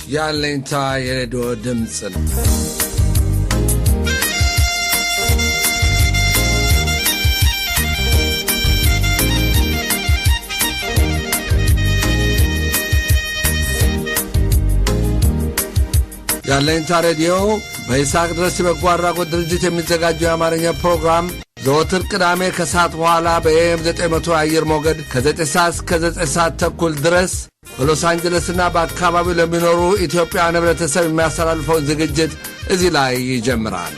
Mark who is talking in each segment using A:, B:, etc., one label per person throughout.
A: ያለኝታ የሬዲዮ ድምጽ ነው። ያለኝታ ሬዲዮ በይሳቅ ድረስ በጎ አድራጎት ድርጅት የሚዘጋጀው የአማርኛ ፕሮግራም ዘወትር ቅዳሜ ከሰዓት በኋላ በኤም 900 አየር ሞገድ ከ9 ሰዓት እስከ 9 ሰዓት ተኩል ድረስ በሎስ አንጀለስና በአካባቢው ለሚኖሩ ኢትዮጵያውያን ህብረተሰብ የሚያስተላልፈውን ዝግጅት እዚህ ላይ ይጀምራል።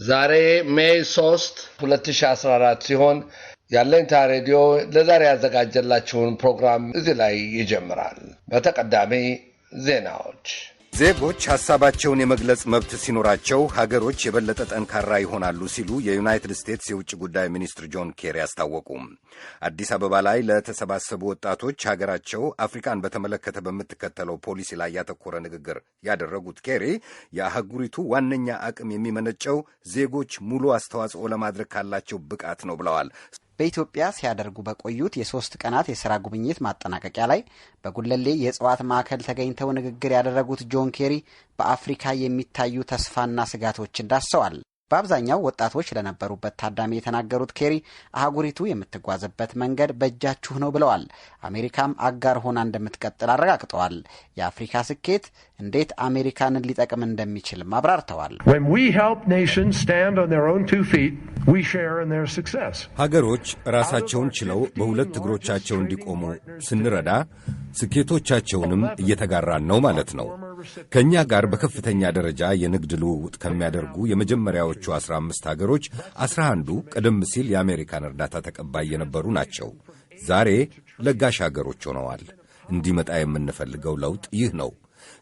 A: ዛሬ ሜይ 3 2014 ሲሆን ያለኝታ ሬዲዮ ለዛሬ ያዘጋጀላችሁን ፕሮግራም እዚህ ላይ ይጀምራል። በተቀዳሚ ዜናዎች።
B: ዜጎች ሐሳባቸውን የመግለጽ መብት ሲኖራቸው ሀገሮች የበለጠ ጠንካራ ይሆናሉ ሲሉ የዩናይትድ ስቴትስ የውጭ ጉዳይ ሚኒስትር ጆን ኬሪ አስታወቁ። አዲስ አበባ ላይ ለተሰባሰቡ ወጣቶች ሀገራቸው አፍሪካን በተመለከተ በምትከተለው ፖሊሲ ላይ ያተኮረ ንግግር ያደረጉት ኬሪ የአህጉሪቱ ዋነኛ አቅም የሚመነጨው ዜጎች ሙሉ አስተዋጽኦ ለማድረግ ካላቸው ብቃት ነው ብለዋል።
C: በኢትዮጵያ ሲያደርጉ በቆዩት የ3 ቀናት የሥራ ጉብኝት ማጠናቀቂያ ላይ በጉለሌ የእጽዋት ማዕከል ተገኝተው ንግግር ያደረጉት ጆን ኬሪ በአፍሪካ የሚታዩ ተስፋና ስጋቶችን ዳሰዋል። በአብዛኛው ወጣቶች ለነበሩበት ታዳሚ የተናገሩት ኬሪ አህጉሪቱ የምትጓዝበት መንገድ በእጃችሁ ነው ብለዋል። አሜሪካም አጋር ሆና እንደምትቀጥል አረጋግጠዋል። የአፍሪካ ስኬት እንዴት አሜሪካንን ሊጠቅም እንደሚችልም አብራርተዋል።
B: ሀገሮች ራሳቸውን ችለው በሁለት እግሮቻቸው እንዲቆሙ ስንረዳ ስኬቶቻቸውንም እየተጋራን ነው ማለት ነው። ከእኛ ጋር በከፍተኛ ደረጃ የንግድ ልውውጥ ከሚያደርጉ የመጀመሪያዎቹ 15 ሀገሮች 11ዱ ቀደም ሲል የአሜሪካን እርዳታ ተቀባይ የነበሩ ናቸው። ዛሬ ለጋሽ ሀገሮች ሆነዋል። እንዲመጣ የምንፈልገው ለውጥ ይህ ነው።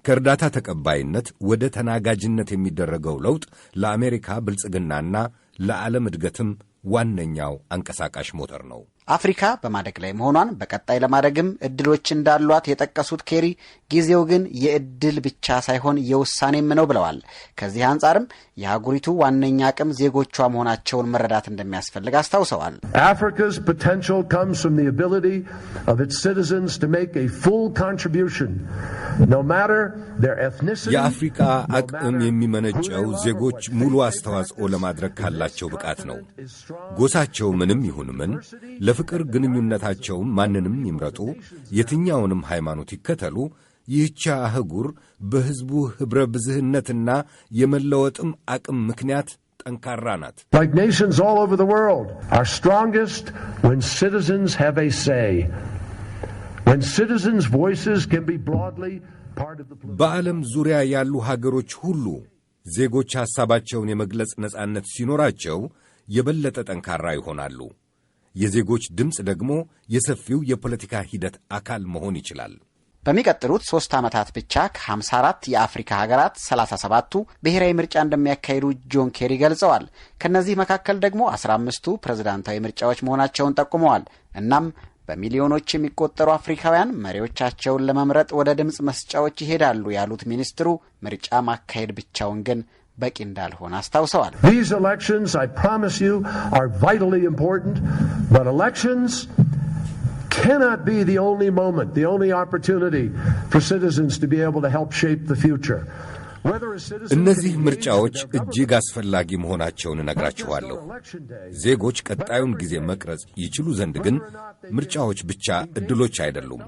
B: ከእርዳታ ተቀባይነት ወደ ተናጋጅነት የሚደረገው ለውጥ ለአሜሪካ ብልጽግናና ለዓለም እድገትም ዋነኛው አንቀሳቃሽ ሞተር ነው።
C: አፍሪካ በማደግ ላይ መሆኗን በቀጣይ ለማደግም እድሎች እንዳሏት የጠቀሱት ኬሪ ጊዜው ግን የእድል ብቻ ሳይሆን የውሳኔም ነው ብለዋል። ከዚህ አንጻርም የአህጉሪቱ ዋነኛ አቅም ዜጎቿ መሆናቸውን መረዳት እንደሚያስፈልግ አስታውሰዋል።
D: Africa's potential comes from the ability of its citizens to make a full contribution no matter their ethnicity.
B: የአፍሪካ አቅም የሚመነጨው ዜጎች ሙሉ አስተዋጽኦ ለማድረግ ካላቸው ብቃት ነው። ጎሳቸው ምንም ይሁን ምን፣ ለፍቅር ግንኙነታቸውን ማንንም ይምረጡ፣ የትኛውንም ሃይማኖት ይከተሉ፣ ይህች አህጉር በሕዝቡ ኅብረ ብዝህነትና የመለወጥም አቅም ምክንያት ጠንካራ ናት።
D: Like nations all over the world are strongest when citizens have a say. When citizens' voices can be broadly part of the political.
B: በዓለም ዙሪያ ያሉ ሀገሮች ሁሉ ዜጎች ሐሳባቸውን የመግለጽ ነጻነት ሲኖራቸው የበለጠ ጠንካራ ይሆናሉ። የዜጎች ድምፅ ደግሞ የሰፊው የፖለቲካ ሂደት አካል መሆን ይችላል።
C: በሚቀጥሉት 3 ዓመታት ብቻ ከ54 የአፍሪካ ሀገራት 37ቱ ብሔራዊ ምርጫ እንደሚያካሂዱ ጆን ኬሪ ገልጸዋል። ከነዚህ መካከል ደግሞ 15ቱ ፕሬዝዳንታዊ ምርጫዎች መሆናቸውን ጠቁመዋል። እናም በሚሊዮኖች የሚቆጠሩ አፍሪካውያን መሪዎቻቸውን ለመምረጥ ወደ ድምፅ መስጫዎች ይሄዳሉ ያሉት ሚኒስትሩ ምርጫ ማካሄድ ብቻውን ግን በቂ እንዳልሆነ አስታውሰዋል።
D: These elections, I promise you, are vitally important, but elections cannot be the only moment, the only opportunity for citizens to be able to help shape the future.
B: እነዚህ ምርጫዎች እጅግ አስፈላጊ መሆናቸውን እነግራችኋለሁ። ዜጎች ቀጣዩን ጊዜ መቅረጽ ይችሉ ዘንድ ግን ምርጫዎች ብቻ ዕድሎች አይደሉም።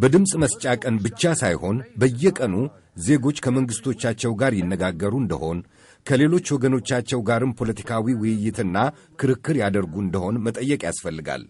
B: በድምፅ መስጫ ቀን ብቻ ሳይሆን በየቀኑ ዜጎች ከመንግሥቶቻቸው ጋር ይነጋገሩ እንደሆን፣ ከሌሎች ወገኖቻቸው ጋርም ፖለቲካዊ ውይይትና ክርክር ያደርጉ እንደሆን መጠየቅ ያስፈልጋል።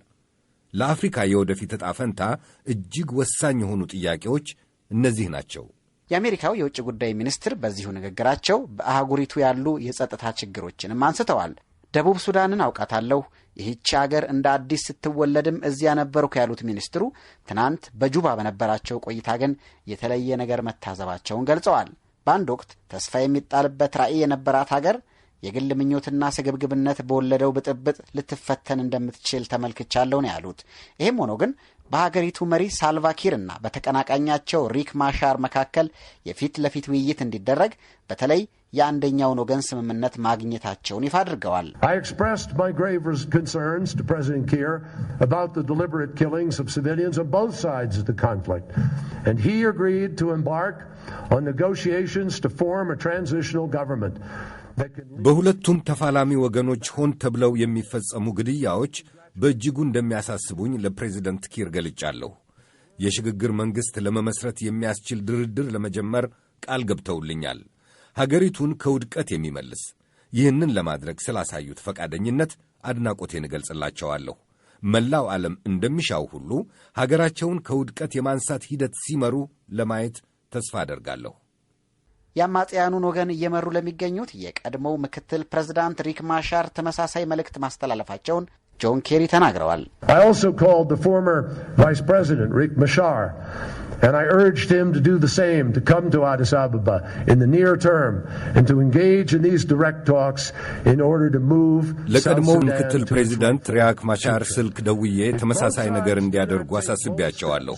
B: ለአፍሪካ የወደፊት ዕጣ ፈንታ እጅግ ወሳኝ የሆኑ ጥያቄዎች እነዚህ ናቸው።
C: የአሜሪካው የውጭ ጉዳይ ሚኒስትር በዚሁ ንግግራቸው በአህጉሪቱ ያሉ የጸጥታ ችግሮችንም አንስተዋል። ደቡብ ሱዳንን አውቃታለሁ፣ ይህች አገር እንደ አዲስ ስትወለድም እዚያ ነበርኩ ያሉት ሚኒስትሩ ትናንት በጁባ በነበራቸው ቆይታ ግን የተለየ ነገር መታዘባቸውን ገልጸዋል። በአንድ ወቅት ተስፋ የሚጣልበት ራዕይ የነበራት ሀገር የግል ምኞትና ስግብግብነት በወለደው ብጥብጥ ልትፈተን እንደምትችል ተመልክቻለሁ ነው ያሉት። ይህም ሆኖ ግን በሀገሪቱ መሪ ሳልቫኪርና በተቀናቃኛቸው ሪክ ማሻር መካከል የፊት ለፊት ውይይት እንዲደረግ በተለይ የአንደኛውን ወገን ስምምነት ማግኘታቸውን ይፋ አድርገዋል።
D: I expressed my grave concerns to President Kiir about the deliberate killings of civilians on both sides of the conflict, and he agreed to embark on negotiations to form a transitional government.
B: በሁለቱም ተፋላሚ ወገኖች ሆን ተብለው የሚፈጸሙ ግድያዎች በእጅጉ እንደሚያሳስቡኝ ለፕሬዚደንት ኪር ገልጫለሁ። የሽግግር መንግሥት ለመመስረት የሚያስችል ድርድር ለመጀመር ቃል ገብተውልኛል። ሀገሪቱን ከውድቀት የሚመልስ ይህንን ለማድረግ ስላሳዩት ፈቃደኝነት አድናቆቴን እገልጽላቸዋለሁ። መላው ዓለም እንደሚሻው ሁሉ ሀገራቸውን ከውድቀት የማንሳት ሂደት ሲመሩ ለማየት ተስፋ አደርጋለሁ።
C: የአማጽያኑን ወገን እየመሩ ለሚገኙት የቀድሞው ምክትል ፕሬዝዳንት ሪክ ማሻር ተመሳሳይ መልእክት ማስተላለፋቸውን ጆን ኬሪ ተናግረዋል።
D: I also called the former Vice President Riek Machar and I urged him to do the same, to come to Addis Ababa in the near term and to engage in these direct talks in order to move
B: ለቀድሞው ምክትል ፕሬዚዳንት ሪያክ ማሻር ስልክ ደውዬ ተመሳሳይ ነገር እንዲያደርጉ አሳስቤያቸዋለሁ።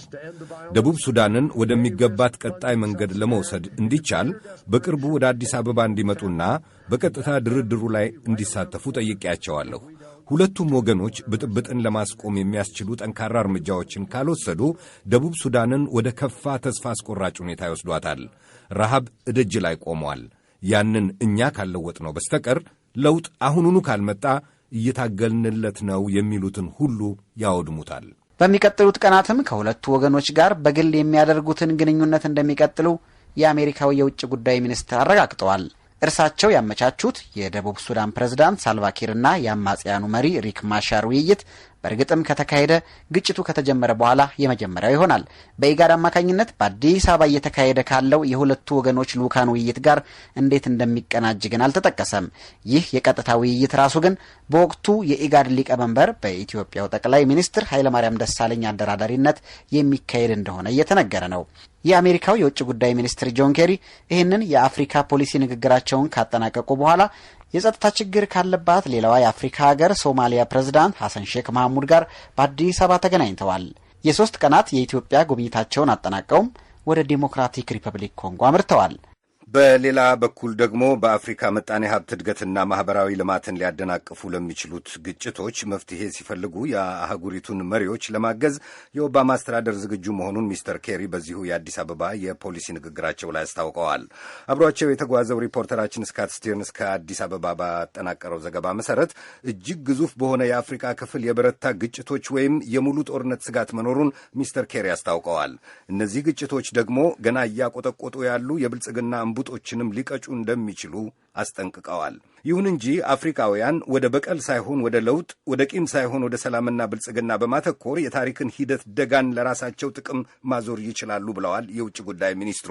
B: ደቡብ ሱዳንን ወደሚገባት ቀጣይ መንገድ ለመውሰድ እንዲቻል በቅርቡ ወደ አዲስ አበባ እንዲመጡና በቀጥታ ድርድሩ ላይ እንዲሳተፉ ጠይቄያቸዋለሁ። ሁለቱም ወገኖች ብጥብጥን ለማስቆም የሚያስችሉ ጠንካራ እርምጃዎችን ካልወሰዱ ደቡብ ሱዳንን ወደ ከፋ ተስፋ አስቆራጭ ሁኔታ ይወስዷታል። ረሃብ እደጅ ላይ ቆሟል። ያንን እኛ ካልለወጥነው በስተቀር ለውጥ አሁኑኑ ካልመጣ እየታገልንለት ነው የሚሉትን ሁሉ ያወድሙታል።
C: በሚቀጥሉት ቀናትም ከሁለቱ ወገኖች ጋር በግል የሚያደርጉትን ግንኙነት እንደሚቀጥሉ የአሜሪካው የውጭ ጉዳይ ሚኒስትር አረጋግጠዋል። እርሳቸው ያመቻቹት የደቡብ ሱዳን ፕሬዝዳንት ሳልቫኪርና የአማጽያኑ መሪ ሪክ ማሻር ውይይት በእርግጥም ከተካሄደ ግጭቱ ከተጀመረ በኋላ የመጀመሪያው ይሆናል። በኢጋድ አማካኝነት በአዲስ አበባ እየተካሄደ ካለው የሁለቱ ወገኖች ልዑካን ውይይት ጋር እንዴት እንደሚቀናጅ ግን አልተጠቀሰም። ይህ የቀጥታ ውይይት ራሱ ግን በወቅቱ የኢጋድ ሊቀመንበር በኢትዮጵያው ጠቅላይ ሚኒስትር ኃይለማርያም ደሳለኝ አደራዳሪነት የሚካሄድ እንደሆነ እየተነገረ ነው። የአሜሪካው የውጭ ጉዳይ ሚኒስትር ጆን ኬሪ ይህንን የአፍሪካ ፖሊሲ ንግግራቸውን ካጠናቀቁ በኋላ የጸጥታ ችግር ካለባት ሌላዋ የአፍሪካ ሀገር ሶማሊያ ፕሬዝዳንት ሐሰን ሼክ መሐሙድ ጋር በአዲስ አበባ ተገናኝተዋል። የ3 ቀናት የኢትዮጵያ ጉብኝታቸውን አጠናቀውም ወደ ዲሞክራቲክ ሪፐብሊክ ኮንጎ አምርተዋል።
B: በሌላ በኩል ደግሞ በአፍሪካ ምጣኔ ሀብት እድገትና ማኅበራዊ ልማትን ሊያደናቅፉ ለሚችሉት ግጭቶች መፍትሔ ሲፈልጉ የአህጉሪቱን መሪዎች ለማገዝ የኦባማ አስተዳደር ዝግጁ መሆኑን ሚስተር ኬሪ በዚሁ የአዲስ አበባ የፖሊሲ ንግግራቸው ላይ አስታውቀዋል። አብሯቸው የተጓዘው ሪፖርተራችን ስካት ስቴርንስ ከአዲስ አበባ ባጠናቀረው ዘገባ መሠረት እጅግ ግዙፍ በሆነ የአፍሪካ ክፍል የበረታ ግጭቶች ወይም የሙሉ ጦርነት ስጋት መኖሩን ሚስተር ኬሪ አስታውቀዋል። እነዚህ ግጭቶች ደግሞ ገና እያቆጠቆጡ ያሉ የብልጽግና ጦችንም ሊቀጩ እንደሚችሉ አስጠንቅቀዋል። ይሁን እንጂ አፍሪካውያን ወደ በቀል ሳይሆን ወደ ለውጥ፣ ወደ ቂም ሳይሆን ወደ ሰላምና ብልጽግና በማተኮር የታሪክን ሂደት ደጋን ለራሳቸው ጥቅም ማዞር ይችላሉ ብለዋል የውጭ ጉዳይ ሚኒስትሩ።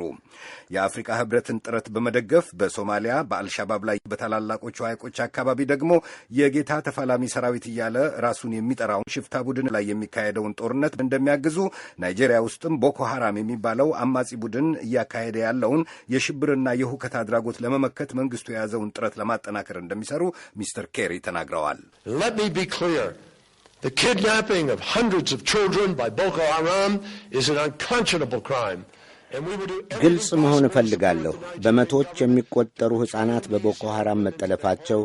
B: የአፍሪካ ሕብረትን ጥረት በመደገፍ በሶማሊያ በአልሻባብ ላይ በታላላቆቹ ሐይቆች አካባቢ ደግሞ የጌታ ተፋላሚ ሰራዊት እያለ ራሱን የሚጠራውን ሽፍታ ቡድን ላይ የሚካሄደውን ጦርነት እንደሚያግዙ፣ ናይጄሪያ ውስጥም ቦኮ ሐራም የሚባለው አማጺ ቡድን እያካሄደ ያለውን የሽብርና የሁከት አድራጎት ለመመከት መንግስቱ የያዘውን ጥረት ለማጠናከር እንደሚሰሩ ሚስተር ኬሪ ተናግረዋል።
E: Let me be clear. The kidnapping of hundreds of children by Boko Haram is an unconscionable crime.
F: ግልጽ መሆን እፈልጋለሁ። በመቶዎች የሚቆጠሩ ሕፃናት በቦኮ ሐራም መጠለፋቸው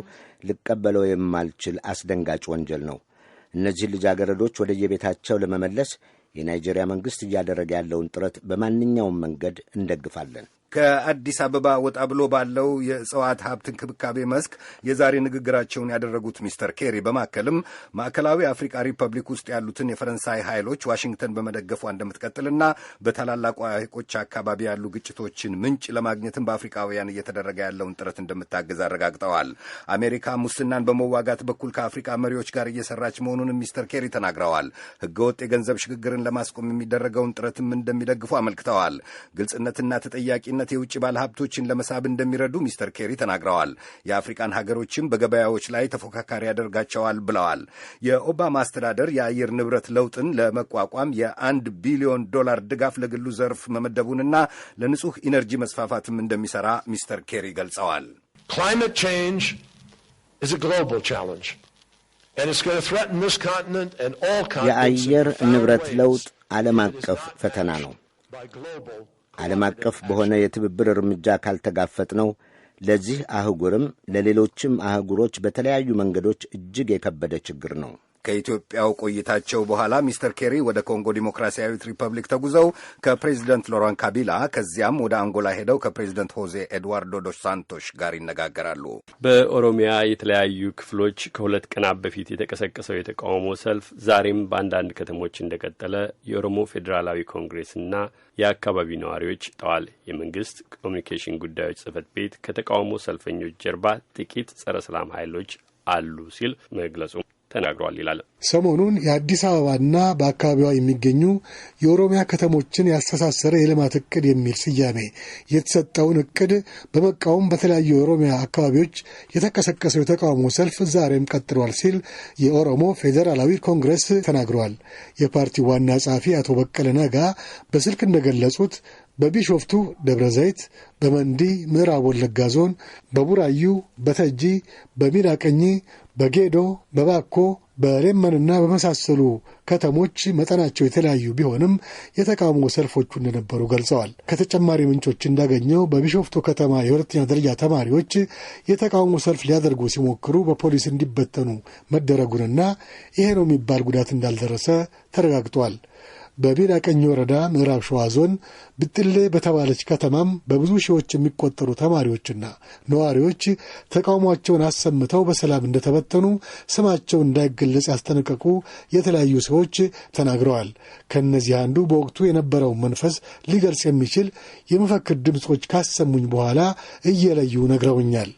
F: ልቀበለው የማልችል አስደንጋጭ ወንጀል ነው። እነዚህ ልጃገረዶች ወደ የቤታቸው ለመመለስ የናይጄሪያ መንግሥት እያደረገ ያለውን ጥረት በማንኛውም መንገድ እንደግፋለን።
B: ከአዲስ አበባ ወጣ ብሎ ባለው የእጽዋት ሀብት እንክብካቤ መስክ የዛሬ ንግግራቸውን ያደረጉት ሚስተር ኬሪ በማከልም ማዕከላዊ አፍሪካ ሪፐብሊክ ውስጥ ያሉትን የፈረንሳይ ኃይሎች ዋሽንግተን በመደገፏ እንደምትቀጥልና በታላላቁ ሐይቆች አካባቢ ያሉ ግጭቶችን ምንጭ ለማግኘትም በአፍሪካውያን እየተደረገ ያለውን ጥረት እንደምታግዝ አረጋግጠዋል። አሜሪካ ሙስናን በመዋጋት በኩል ከአፍሪካ መሪዎች ጋር እየሰራች መሆኑንም ሚስተር ኬሪ ተናግረዋል። ሕገወጥ የገንዘብ ሽግግርን ለማስቆም የሚደረገውን ጥረትም እንደሚደግፉ አመልክተዋል። ግልጽነትና ተጠያቂነት የውጭ ባለሀብቶችን ለመሳብ እንደሚረዱ ሚስተር ኬሪ ተናግረዋል። የአፍሪካን ሀገሮችም በገበያዎች ላይ ተፎካካሪ ያደርጋቸዋል ብለዋል። የኦባማ አስተዳደር የአየር ንብረት ለውጥን ለመቋቋም $1 ቢሊዮን ድጋፍ ለግሉ ዘርፍ መመደቡንና ለንጹህ ኢነርጂ መስፋፋትም እንደሚሰራ ሚስተር ኬሪ ገልጸዋል።
E: Climate change is a global challenge. And it's going to threaten this continent and all continents.
F: የአየር ንብረት ለውጥ ዓለም አቀፍ ፈተና ነው። ዓለም አቀፍ በሆነ የትብብር እርምጃ ካልተጋፈጥነው ለዚህ አህጉርም ለሌሎችም አህጉሮች በተለያዩ መንገዶች እጅግ የከበደ ችግር ነው።
B: ከኢትዮጵያው ቆይታቸው በኋላ ሚስተር ኬሪ ወደ ኮንጎ ዲሞክራሲያዊት ሪፐብሊክ ተጉዘው ከፕሬዚደንት ሎራን ካቢላ ከዚያም ወደ አንጎላ ሄደው ከፕሬዚደንት ሆዜ ኤድዋርዶ ዶስ ሳንቶሽ ጋር ይነጋገራሉ።
G: በኦሮሚያ የተለያዩ ክፍሎች ከሁለት ቀናት በፊት የተቀሰቀሰው የተቃውሞ ሰልፍ ዛሬም በአንዳንድ ከተሞች እንደቀጠለ የኦሮሞ ፌዴራላዊ ኮንግሬስና የአካባቢ ነዋሪዎች ጠዋል። የመንግስት ኮሚኒኬሽን ጉዳዮች ጽህፈት ቤት ከተቃውሞ ሰልፈኞች ጀርባ ጥቂት ጸረ ሰላም ኃይሎች አሉ ሲል መግለጹ ተናግሯል ይላል።
H: ሰሞኑን የአዲስ አበባና በአካባቢዋ የሚገኙ የኦሮሚያ ከተሞችን ያስተሳሰረ የልማት እቅድ የሚል ስያሜ የተሰጠውን እቅድ በመቃወም በተለያዩ የኦሮሚያ አካባቢዎች የተቀሰቀሰው የተቃውሞ ሰልፍ ዛሬም ቀጥሏል ሲል የኦሮሞ ፌዴራላዊ ኮንግረስ ተናግሯል። የፓርቲው ዋና ጸሐፊ አቶ በቀለ ነጋ በስልክ እንደገለጹት በቢሾፍቱ፣ ደብረ ዘይት፣ በመንዲ ምዕራብ ወለጋ ዞን፣ በቡራዩ፣ በተጂ፣ በሚዳቀኝ፣ በጌዶ፣ በባኮ፣ በሌመንና በመሳሰሉ ከተሞች መጠናቸው የተለያዩ ቢሆንም የተቃውሞ ሰልፎቹ እንደነበሩ ገልጸዋል። ከተጨማሪ ምንጮች እንዳገኘው በቢሾፍቱ ከተማ የሁለተኛ ደረጃ ተማሪዎች የተቃውሞ ሰልፍ ሊያደርጉ ሲሞክሩ በፖሊስ እንዲበተኑ መደረጉንና ይሄ ነው የሚባል ጉዳት እንዳልደረሰ ተረጋግጧል። በሚዳቀኝ ወረዳ ምዕራብ ሸዋ ዞን ብጥሌ በተባለች ከተማም በብዙ ሺዎች የሚቆጠሩ ተማሪዎችና ነዋሪዎች ተቃውሟቸውን አሰምተው በሰላም እንደተበተኑ ስማቸው እንዳይገለጽ ያስጠነቀቁ የተለያዩ ሰዎች ተናግረዋል። ከእነዚህ አንዱ በወቅቱ የነበረውን መንፈስ ሊገልጽ የሚችል የመፈክር ድምፆች ካሰሙኝ በኋላ እየለዩ ነግረውኛል።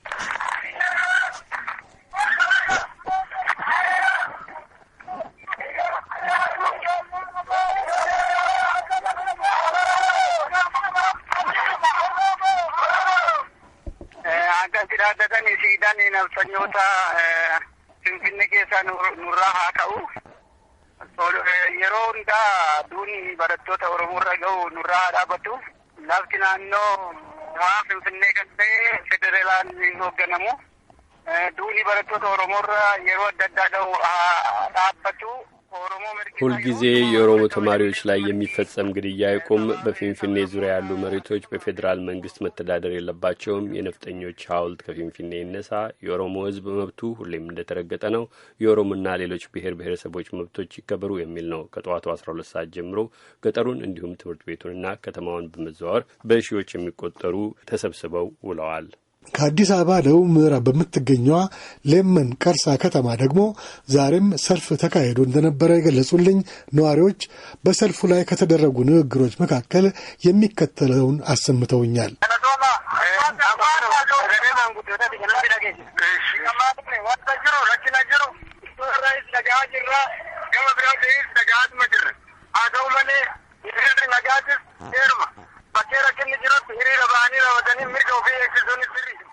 I: nafsanyoota finfinne keessa nurraa haa ta'u yeroo hundaa duuni barattoota Oromoorra ga'u nurraa haa dhaabbatu. Lafti naannoo waa finfinnee kan ta'e federaalaan hoogganamu duuni barattoota Oromoorra yeroo adda addaa ga'u haa dhaabbatu.
G: ሁልጊዜ የኦሮሞ ተማሪዎች ላይ የሚፈጸም ግድያ ይቁም። በፊንፊኔ ዙሪያ ያሉ መሬቶች በፌዴራል መንግስት መተዳደር የለባቸውም። የነፍጠኞች ሐውልት ከፊንፊኔ ይነሳ። የኦሮሞ ሕዝብ መብቱ ሁሌም እንደተረገጠ ነው። የኦሮሞና ሌሎች ብሔር ብሔረሰቦች መብቶች ይከበሩ የሚል ነው። ከጠዋቱ 12 ሰዓት ጀምሮ ገጠሩን እንዲሁም ትምህርት ቤቱንና ከተማውን በመዘዋወር በሺዎች የሚቆጠሩ ተሰብስበው ውለዋል።
H: ከአዲስ አበባ ደቡብ ምዕራብ በምትገኘዋ ሌመን ቀርሳ ከተማ ደግሞ ዛሬም ሰልፍ ተካሂዶ እንደነበረ የገለጹልኝ ነዋሪዎች በሰልፉ ላይ ከተደረጉ ንግግሮች መካከል የሚከተለውን አሰምተውኛል።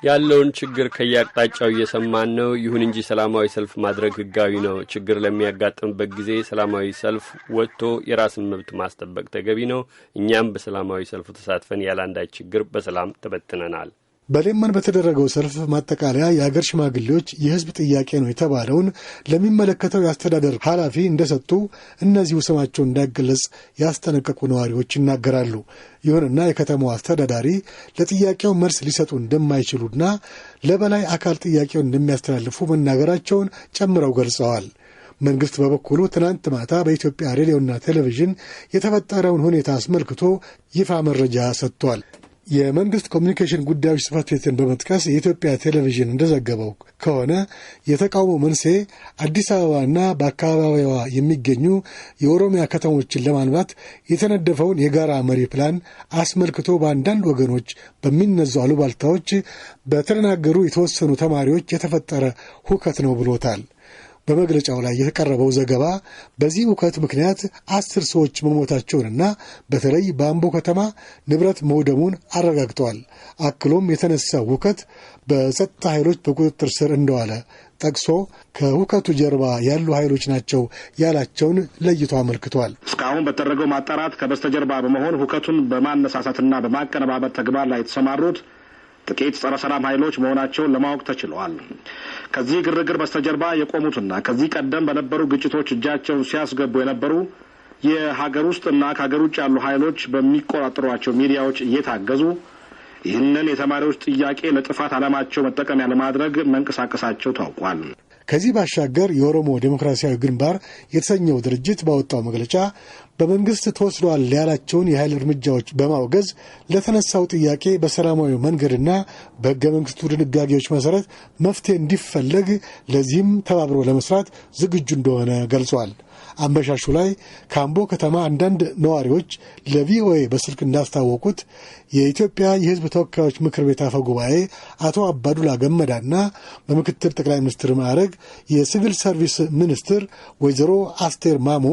G: ያለውን ችግር ከያቅጣጫው እየሰማን ነው። ይሁን እንጂ ሰላማዊ ሰልፍ ማድረግ ህጋዊ ነው። ችግር ለሚያጋጥምበት ጊዜ ሰላማዊ ሰልፍ ወጥቶ የራስን መብት ማስጠበቅ ተገቢ ነው። እኛም በሰላማዊ ሰልፉ ተሳትፈን ያላንዳች ችግር በሰላም ተበትነናል።
H: በሌመን በተደረገው ሰልፍ ማጠቃለያ የሀገር ሽማግሌዎች የህዝብ ጥያቄ ነው የተባለውን ለሚመለከተው የአስተዳደር ኃላፊ እንደሰጡ እነዚሁ ስማቸው እንዳይገለጽ ያስጠነቀቁ ነዋሪዎች ይናገራሉ። ይሁንና የከተማው አስተዳዳሪ ለጥያቄው መልስ ሊሰጡ እንደማይችሉና ለበላይ አካል ጥያቄውን እንደሚያስተላልፉ መናገራቸውን ጨምረው ገልጸዋል። መንግስት በበኩሉ ትናንት ማታ በኢትዮጵያ ሬዲዮና ቴሌቪዥን የተፈጠረውን ሁኔታ አስመልክቶ ይፋ መረጃ ሰጥቷል። የመንግስት ኮሚኒኬሽን ጉዳዮች ጽህፈት ቤትን በመጥቀስ የኢትዮጵያ ቴሌቪዥን እንደዘገበው ከሆነ የተቃውሞ መንስኤ አዲስ አበባና በአካባቢዋ የሚገኙ የኦሮሚያ ከተሞችን ለማልማት የተነደፈውን የጋራ መሪ ፕላን አስመልክቶ በአንዳንድ ወገኖች በሚነዙ አሉባልታዎች በተደናገሩ የተወሰኑ ተማሪዎች የተፈጠረ ሁከት ነው ብሎታል። በመግለጫው ላይ የተቀረበው ዘገባ በዚህ ሁከት ምክንያት 10 ሰዎች መሞታቸውንና በተለይ በአምቦ ከተማ ንብረት መውደሙን አረጋግጠዋል። አክሎም የተነሳው ሁከት በጸጥታ ኃይሎች በቁጥጥር ስር እንደዋለ ጠቅሶ ከሁከቱ ጀርባ ያሉ ኃይሎች ናቸው ያላቸውን ለይቶ አመልክቷል።
J: እስካሁን በተደረገው ማጣራት ከበስተጀርባ በመሆን ሁከቱን በማነሳሳትና በማቀነባበር ተግባር ላይ የተሰማሩት ጥቂት ጸረ ሰላም ኃይሎች መሆናቸውን ለማወቅ ተችሏል። ከዚህ ግርግር በስተጀርባ የቆሙትና ከዚህ ቀደም በነበሩ ግጭቶች እጃቸውን ሲያስገቡ የነበሩ የሀገር ውስጥና ከሀገር ውጭ ያሉ ኃይሎች በሚቆጣጠሯቸው ሚዲያዎች እየታገዙ ይህንን የተማሪዎች ጥያቄ ለጥፋት ዓላማቸው መጠቀሚያ ለማድረግ መንቀሳቀሳቸው ታውቋል።
H: ከዚህ ባሻገር የኦሮሞ ዴሞክራሲያዊ ግንባር የተሰኘው ድርጅት ባወጣው መግለጫ በመንግስት ተወስዷል ያላቸውን የኃይል እርምጃዎች በማውገዝ ለተነሳው ጥያቄ በሰላማዊ መንገድና በሕገ መንግስቱ ድንጋጌዎች መሰረት መፍትሄ እንዲፈለግ ለዚህም ተባብሮ ለመስራት ዝግጁ እንደሆነ ገልጿል። አመሻሹ ላይ ከአምቦ ከተማ አንዳንድ ነዋሪዎች ለቪኦኤ በስልክ እንዳስታወቁት የኢትዮጵያ የሕዝብ ተወካዮች ምክር ቤት አፈ ጉባኤ አቶ አባዱላ ገመዳና በምክትል ጠቅላይ ሚኒስትር ማዕረግ የሲቪል ሰርቪስ ሚኒስትር ወይዘሮ አስቴር ማሞ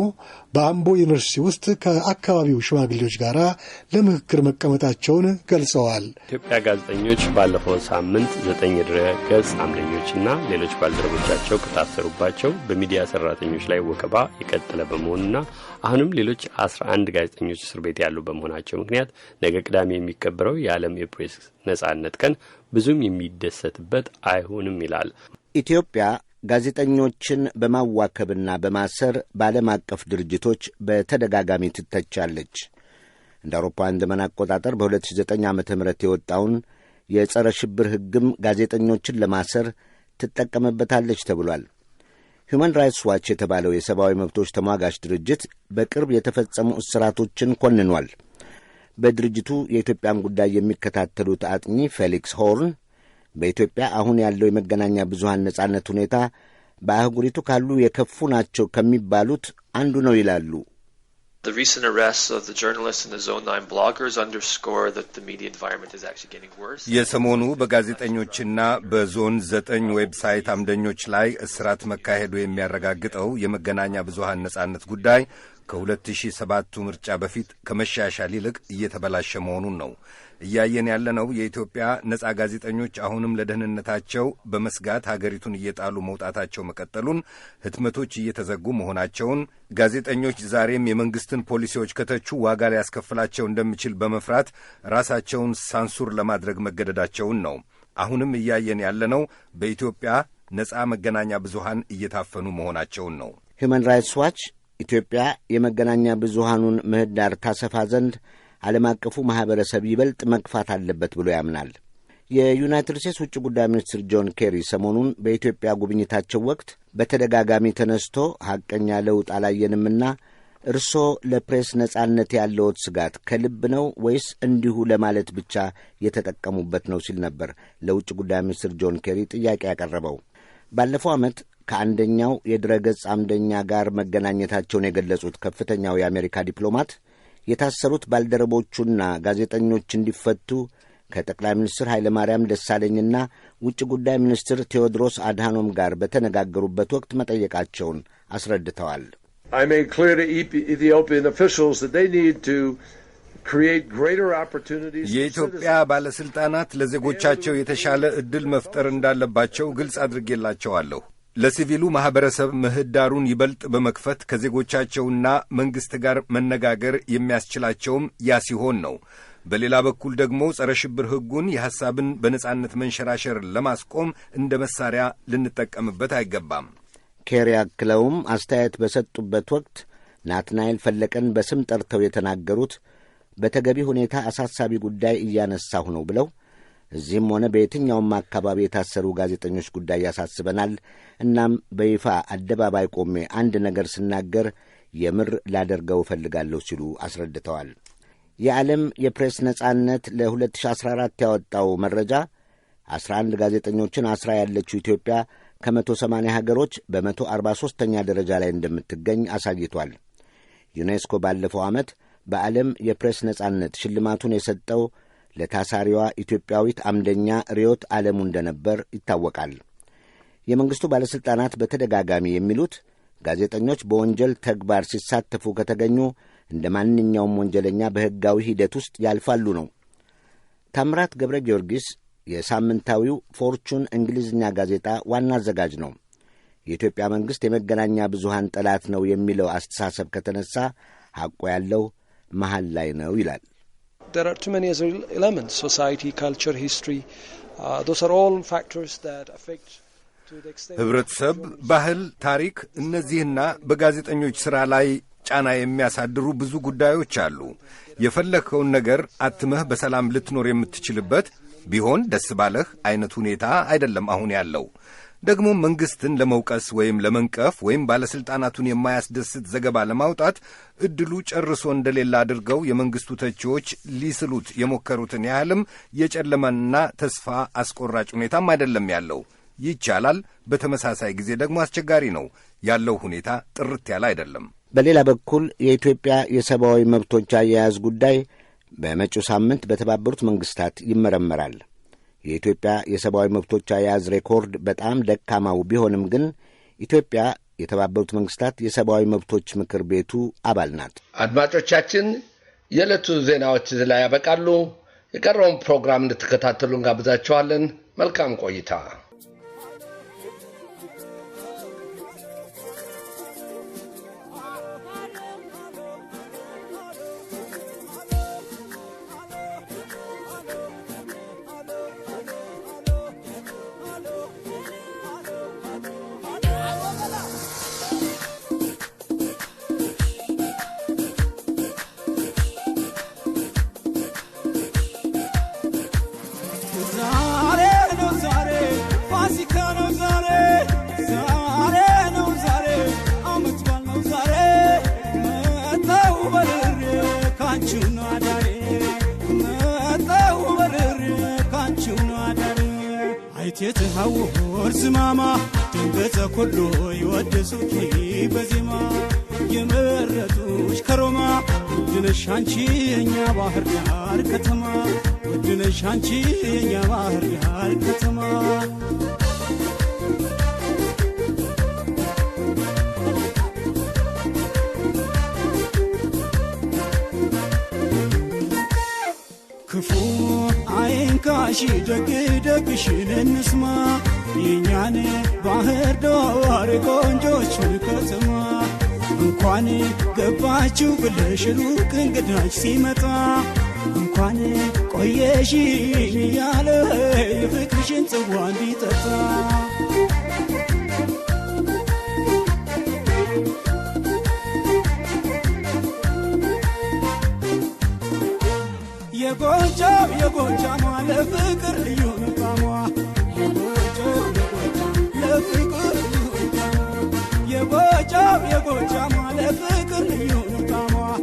H: በአምቦ ዩኒቨርሲቲ ውስጥ ከአካባቢው ሽማግሌዎች ጋር ለምክክር መቀመጣቸውን ገልጸዋል።
G: ኢትዮጵያ ጋዜጠኞች ባለፈው ሳምንት 9 ድረ-ገጽ አምደኞችና ሌሎች ባልደረቦቻቸው ከታሰሩባቸው በሚዲያ ሰራተኞች ላይ ወከባ የቀጠለ በመሆኑና አሁንም ሌሎች 11 ጋዜጠኞች እስር ቤት ያሉ በመሆናቸው ምክንያት ነገ ቅዳሜ የሚከበረው የዓለም የፕሬስ ነጻነት ቀን ብዙም የሚደሰትበት አይሆንም ይላል።
F: ኢትዮጵያ ጋዜጠኞችን በማዋከብና በማሰር በዓለም አቀፍ ድርጅቶች በተደጋጋሚ ትተቻለች። እንደ አውሮፓውያን ዘመን አቆጣጠር በ2009 ዓ.ም የወጣውን የጸረ ሽብር ሕግም ጋዜጠኞችን ለማሰር ትጠቀምበታለች ተብሏል። ሁማን ራይትስ ዋች የተባለው የሰብአዊ መብቶች ተሟጋች ድርጅት በቅርብ የተፈጸሙ እስራቶችን ኮንኗል። በድርጅቱ የኢትዮጵያን ጉዳይ የሚከታተሉት አጥኚ ፌሊክስ ሆርን በኢትዮጵያ አሁን ያለው የመገናኛ ብዙሃን ነጻነት ሁኔታ በአህጉሪቱ ካሉ የከፉ ናቸው ከሚባሉት አንዱ ነው ይላሉ።
K: The recent arrests of the journalists and the Zone 9 bloggers underscore that the media environment is actually getting worse.
B: የሰሞኑ በጋዜጠኞችና በዞን 9 ዌብሳይት አምደኞች ላይ እስራት መካሄዱ የሚያረጋግጠው የመገናኛ ብዙሃን ነጻነት ጉዳይ ከ2007ቱ ምርጫ በፊት ከመሻሻል ይልቅ እየተበላሸ መሆኑን ነው። እያየን ያለነው የኢትዮጵያ ነጻ ጋዜጠኞች አሁንም ለደህንነታቸው በመስጋት ሀገሪቱን እየጣሉ መውጣታቸው መቀጠሉን፣ ህትመቶች እየተዘጉ መሆናቸውን፣ ጋዜጠኞች ዛሬም የመንግስትን ፖሊሲዎች ከተቹ ዋጋ ሊያስከፍላቸው እንደሚችል በመፍራት ራሳቸውን ሳንሱር ለማድረግ መገደዳቸውን ነው። አሁንም እያየን ያለነው በኢትዮጵያ ነጻ መገናኛ ብዙሃን እየታፈኑ መሆናቸውን ነው።
F: ሁማን ራይትስ ዋች ኢትዮጵያ የመገናኛ ብዙሃኑን ምህዳር ታሰፋ ዘንድ ዓለም አቀፉ ማኅበረሰብ ይበልጥ መግፋት አለበት ብሎ ያምናል። የዩናይትድ ስቴትስ ውጭ ጉዳይ ሚኒስትር ጆን ኬሪ ሰሞኑን በኢትዮጵያ ጉብኝታቸው ወቅት በተደጋጋሚ ተነስቶ ሐቀኛ ለውጥ አላየንምና እርስዎ ለፕሬስ ነጻነት ያለዎት ስጋት ከልብ ነው ወይስ እንዲሁ ለማለት ብቻ የተጠቀሙበት ነው ሲል ነበር ለውጭ ጉዳይ ሚኒስትር ጆን ኬሪ ጥያቄ ያቀረበው። ባለፈው ዓመት ከአንደኛው የድረገጽ አምደኛ ጋር መገናኘታቸውን የገለጹት ከፍተኛው የአሜሪካ ዲፕሎማት የታሰሩት ባልደረቦቹና ጋዜጠኞች እንዲፈቱ ከጠቅላይ ሚኒስትር ኃይለ ማርያም ደሳለኝና ውጭ ጉዳይ ሚኒስትር ቴዎድሮስ አድሃኖም ጋር በተነጋገሩበት ወቅት መጠየቃቸውን አስረድተዋል።
D: I made clear to Ethiopian officials that they need to create greater opportunities.
B: የኢትዮጵያ ባለስልጣናት ለዜጎቻቸው የተሻለ ዕድል መፍጠር እንዳለባቸው ግልጽ አድርጌላቸዋለሁ። ለሲቪሉ ማኅበረሰብ ምህዳሩን ይበልጥ በመክፈት ከዜጎቻቸውና መንግሥት ጋር መነጋገር የሚያስችላቸውም ያ ሲሆን ነው። በሌላ በኩል ደግሞ ጸረ ሽብር ሕጉን የሐሳብን በነጻነት መንሸራሸር ለማስቆም እንደ መሳሪያ ልንጠቀምበት አይገባም።
F: ኬሪ አክለውም አስተያየት በሰጡበት ወቅት ናትናኤል ፈለቀን በስም ጠርተው የተናገሩት በተገቢ ሁኔታ አሳሳቢ ጉዳይ እያነሳሁ ነው ብለው እዚህም ሆነ በየትኛውም አካባቢ የታሰሩ ጋዜጠኞች ጉዳይ ያሳስበናል። እናም በይፋ አደባባይ ቆሜ አንድ ነገር ስናገር የምር ላደርገው እፈልጋለሁ ሲሉ አስረድተዋል። የዓለም የፕሬስ ነጻነት ለ2014 ያወጣው መረጃ 11 ጋዜጠኞችን አስራ ያለችው ኢትዮጵያ ከ180 ሀገሮች በ143ኛ ደረጃ ላይ እንደምትገኝ አሳይቷል። ዩኔስኮ ባለፈው ዓመት በዓለም የፕሬስ ነጻነት ሽልማቱን የሰጠው ለታሳሪዋ ኢትዮጵያዊት አምደኛ ርዮት ዓለሙ እንደነበር ይታወቃል። የመንግሥቱ ባለሥልጣናት በተደጋጋሚ የሚሉት ጋዜጠኞች በወንጀል ተግባር ሲሳተፉ ከተገኙ እንደ ማንኛውም ወንጀለኛ በሕጋዊ ሂደት ውስጥ ያልፋሉ ነው። ታምራት ገብረ ጊዮርጊስ የሳምንታዊው ፎርቹን እንግሊዝኛ ጋዜጣ ዋና አዘጋጅ ነው። የኢትዮጵያ መንግሥት የመገናኛ ብዙሃን ጠላት ነው የሚለው አስተሳሰብ ከተነሳ ሐቆ ያለው መሃል ላይ ነው ይላል።
L: There are too many elements, society, culture, history. Those are all factors that affect.
B: ህብረተሰብ፣ ባህል፣ ታሪክ፣ እነዚህና በጋዜጠኞች ሥራ ላይ ጫና የሚያሳድሩ ብዙ ጉዳዮች አሉ። የፈለግከውን ነገር አትመህ በሰላም ልትኖር የምትችልበት ቢሆን ደስ ባለህ አይነት ሁኔታ አይደለም አሁን ያለው። ደግሞ መንግሥትን ለመውቀስ ወይም ለመንቀፍ ወይም ባለሥልጣናቱን የማያስደስት ዘገባ ለማውጣት ዕድሉ ጨርሶ እንደሌላ አድርገው የመንግሥቱ ተቺዎች ሊስሉት የሞከሩትን ያህልም የጨለመና ተስፋ አስቆራጭ ሁኔታም አይደለም ያለው። ይቻላል፣ በተመሳሳይ ጊዜ ደግሞ አስቸጋሪ ነው። ያለው ሁኔታ ጥርት ያለ አይደለም።
F: በሌላ በኩል የኢትዮጵያ የሰብአዊ መብቶች አያያዝ ጉዳይ በመጪው ሳምንት በተባበሩት መንግሥታት ይመረመራል። የኢትዮጵያ የሰብአዊ መብቶች አያያዝ ሬኮርድ በጣም ደካማው ቢሆንም ግን ኢትዮጵያ የተባበሩት መንግሥታት የሰብአዊ መብቶች ምክር ቤቱ አባል ናት።
A: አድማጮቻችን፣ የዕለቱ ዜናዎች እዚህ ላይ ያበቃሉ። የቀረውን ፕሮግራም እንድትከታተሉ እንጋብዛችኋለን። መልካም ቆይታ።
L: يتهور زماما تنقذ كله يودسوكي بزما يمرتوش كروما ودنش هانشي يا باهر دار كتما ودنش هانشي يا باهر دار كتما كفو عين كاشي دق دقشين النسما ينياني باهر دوار قونجوش الكتما انكواني قباچو بلش روك انقداش سيمتا انكواني قويشي يالي فكرشن تسوان بيتتا يقوجا ما لفكر ليون قاموا يقوجا ما لفكر ليون قاموا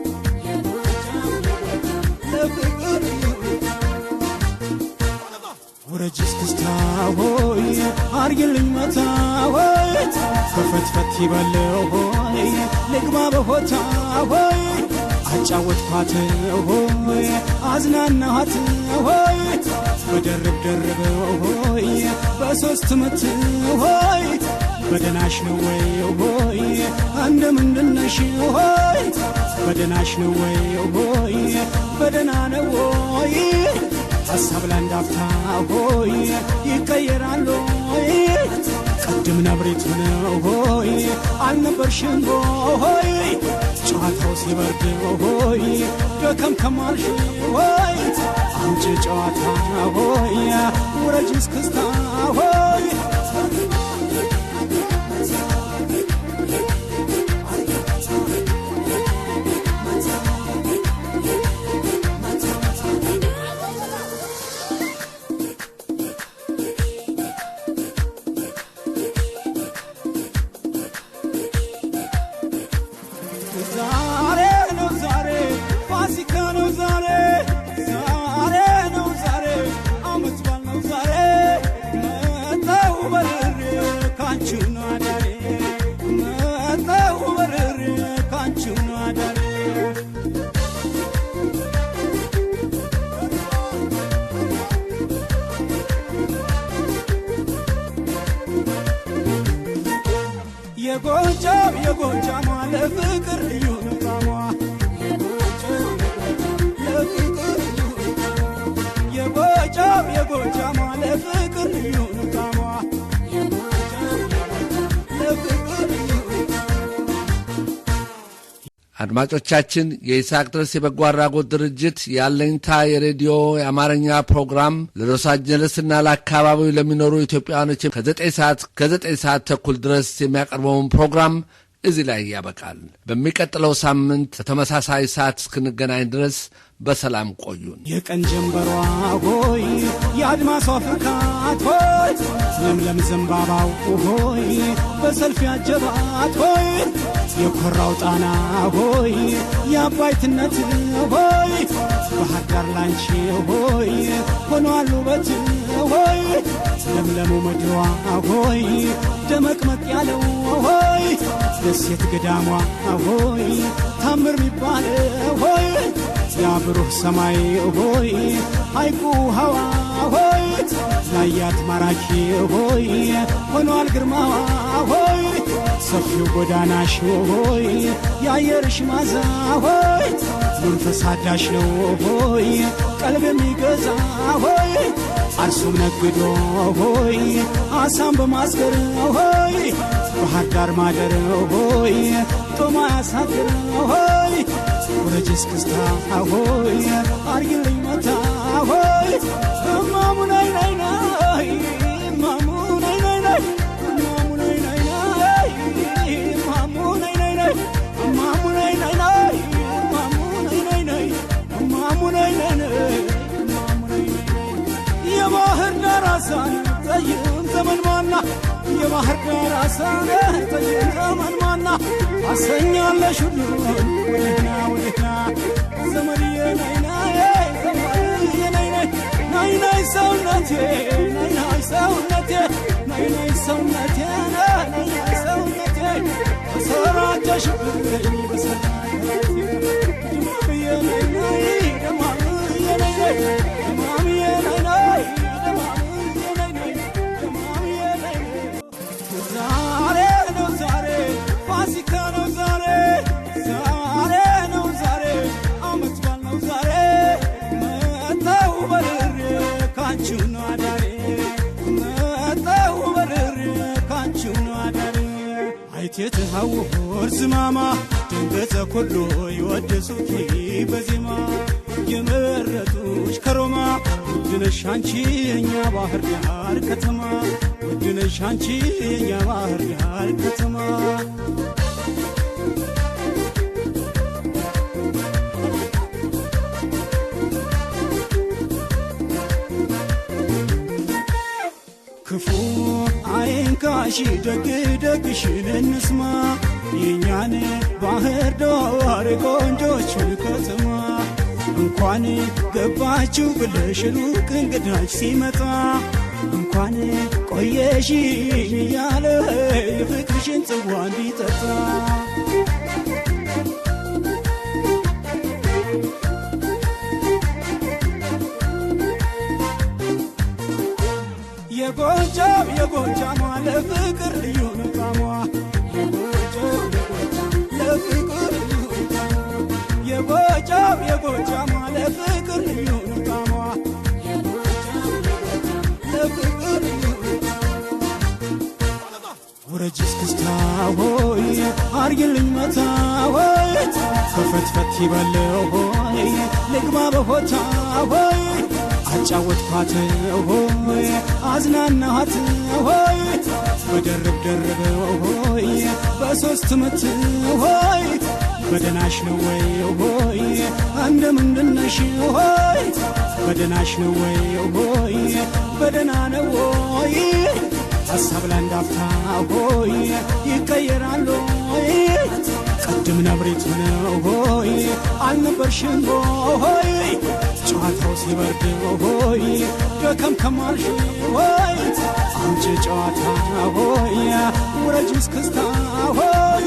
L: ورجس كستاوي أرجلين متاوي ففتفت يبلوي لقما بهوتاوي አጫወት ፋተ ሆይ አዝናናት ሆይ በደርብ ደርብ ሆይ በሶስት ምት ሆይ በደናሽ ነው ወይ ሆይ እንደምንድነሽ ሆይ በደናሽ ነው ወይ ሆይ በደና ነው ወይ ሐሳብ ላንዳፍታ ሆይ ይቀየራል ሆይ ቀድም ነብሬት ነው ሆይ አልነበርሽም ሆይ ጨዋታው ሲበርድ ሆይ ደከም ከማልሽ ሆይ አንቺ ጨዋታ ሆይ ውረጅ እስክስታ ሆይ የጎጃ ማለ ፍቅር ልዩ ንቃማ የጎጃ ማለ ፍቅር ልዩ ንቃማ
A: አድማጮቻችን የይስሐቅ ድረስ የበጎ አድራጎት ድርጅት ያለኝታ የሬዲዮ የአማርኛ ፕሮግራም ለሎስ አንጀለስና ለአካባቢው ለሚኖሩ ኢትዮጵያውያኖች ከ9 ሰዓት ተኩል ድረስ የሚያቀርበውን ፕሮግራም እዚህ ላይ ያበቃል። በሚቀጥለው ሳምንት በተመሳሳይ ሰዓት እስክንገናኝ ድረስ በሰላም ቆዩን።
L: የቀን ጀንበሯ ሆይ የአድማሷ ፍካት ሆይ ለምለም ዘንባባው ሆይ በሰልፍ ያጀባት ሆይ የኮራው ጣና ሆይ የአባይትነት ሆይ ባህር ዳር ላንቺ ሆይ ሆኗል ውበት ሆይ ለምለሙ ምድሯ ሆይ ደመቅመቅ ያለው ሆይ ደሴት ገዳሟ ሆይ ታምር ሚባል ሆይ ያብሩህ ሰማይ ሆይ ሐይቁ ሐዋ ሆይ ላያት ማራኪ ሆይ ሆኗል ግርማዋ ሆይ ሰፊው ጎዳናሽ ሆይ የአየርሽ ማዛ ሆይ መንፈስ አዳሽ ነው ሆይ ቀልብ የሚገዛ ሆይ አርሶም ነግዶ ሆይ አሳም በማስገር ሆይ ባህር ዳር ማደር ሆይ ጦማ ያሳድር ሆይ ወረጅስ ክስታ ሆይ አርግልኝ መታ ሆይ እማሙ ናይ ናይ ናይ እማሙ ናይ ናይ ናይ እማሙ ናይ ናይ ናይ እማሙ ናይ ናይ ናይ እማሙ ናይ ናይ ናይ እማሙ ናይ ናይ ናይ እማሙ ናይ ናይ ናይ የባህር ዳር አሳን ጠይም ዘመን ማና የባህር ዳር አሳን ጠይም ዘመን ማና አሰኛለሽ ሁሉ ወደና ወደና ዘመድዬ ናይ ናይ ዘመድዬ ናይ ናይ ናይ ናይ ሰውነቴ ናይ ናይ ሰውነቴ ናይ ናይ ሰውነቴ ናይ ናይ ሰውነቴ ሰራጨሽብኝ በሰራጨሽብኝ ደማምዬ ናይ ናይ ደማምዬ ናይ ናይ ደማምዬ ናይ ናይ ደማምዬ ናይ ናይ ደማምዬ ናይ ናይ ዛሬ ነው ዛሬ ፋሲካ ነው ዛሬ ዛሬ ነው ዛሬ አመት በዓል ነው ዛሬ መጣሁ በርሬ ካንቺው ነው አዳሬ መጣሁ በርሬ ካንቺው ነው አዳሬ አይቴት ሐውር ዝማማ ድንገተ ኩሉ ይወደሱኪ በዜማ የመረጡሽ ከሮማ ውድነሽ አንቺ የኛ ባህር ዳር ከተማ ውድነሽ አንቺ የኛ ባህር ዳር ከተማ ክፉ አይንካሽ ደግ ደግሽን እንስማ የኛን ባህር ዳር ቆንጆችን ከተማ እንኳን ገባችሁ ብለሽ ሩቅ እንግዳች ሲመጣ እንኳን ቆየሽ እያለ የፍቅርሽን ጽዋ እንዲጠጣ የጎጃም ለፍቅር ልዩ ነው ጣሟ ለፍቅር ልዩ ነው ጣሟ የጎጃም ለፍቅር ልዩ ነው ጣሟ ለፍቅር ልዩ ነው ወረጅስ ክስታ ሆይ አርግልኝ መታ ሆይ ፈፈትፈት ይበለው ሆይ ልግባ በሆታ ሆይ አጫወትኳት ሆይ አዝናናት ሆይ በደርብ ደርበው ሆይ በሶስት ምት ሆይ በደናሽ ነው ወይ ሆይ እንደምንድነሽ ሆይ በደናሽ ነው ወይ ሆይ በደና ነው ወይ ሐሳብ ላንዳፍታ ሆይ ይቀየራል ሆይ ቅድም ነብሬት ነው ሆይ አልነበርሽም ሆይ ጨዋታው ሲበርድ ሆይ ደከም ከማልሽ ሆይ አንቺ ጨዋታ ሆይ ውረጅ እስክስታ ሆይ